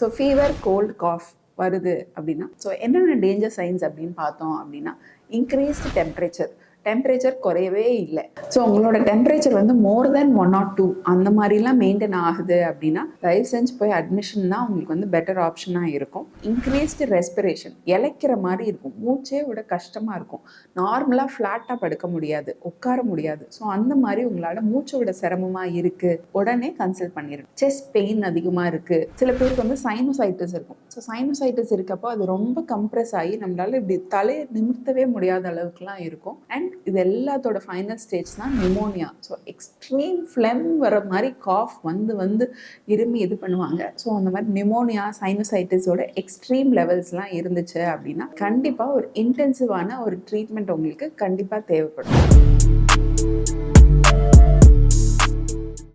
So fever, gold, cough வருது அப்படின்னா so என்னென்ன டேஞ்சர் சைன்ஸ் அப்படின்னு பார்த்தோம் அப்படின்னா இன்க்ரீஸ்டு டெம்பரேச்சர் குறையவே இல்லை. ஸோ உங்களோட டெம்பரேச்சர் வந்து மோர் தென் 1 or 2 அந்த மாதிரிலாம் மெயின்டைன் ஆகுது அப்படின்னா தயவு செஞ்சு போய் அட்மிஷன் தான் உங்களுக்கு வந்து பெட்டர் ஆப்ஷனாக இருக்கும். இன்க்ரீஸ்டு ரெஸ்பிரேஷன், இளைக்கிற மாதிரி இருக்கும், மூச்சே விட கஷ்டமாக இருக்கும், நார்மலாக ஃப்ளாட்டாக படுக்க முடியாது, உட்கார முடியாது. ஸோ அந்த மாதிரி உங்களால் மூச்சு விட சிரமமாக இருக்குது, உடனே கன்சல்ட் பண்ணிடுங்க. செஸ்ட் பெயின் அதிகமாக இருக்குது, சில பேருக்கு வந்து சைனோசைட்டிஸ் இருக்கும். ஸோ சைனோசைட்டிஸ் இருக்கப்போ அது ரொம்ப கம்ப்ரெஸ் ஆகி நம்மளால இப்படி தலையை நிமிர்த்தவே முடியாத அளவுக்குலாம் இருக்கும். அண்ட் இது எல்லாத்தோட ஃபைனல் ஸ்டேஜ் தான் நிமோனியா. ஸோ எக்ஸ்ட்ரீம் ஃப்ளெம் வர மாதிரி காஃப் வந்து இருமி இது பண்ணுவாங்க. ஸோ அந்த மாதிரி நிமோனியா, சைனோசைட்டிஸோட எக்ஸ்ட்ரீம் லெவல்ஸ்லாம் இருந்துச்சு அப்படின்னா கண்டிப்பாக ஒரு இன்டென்சிவான ஒரு ட்ரீட்மெண்ட் உங்களுக்கு கண்டிப்பாக தேவைப்படும்.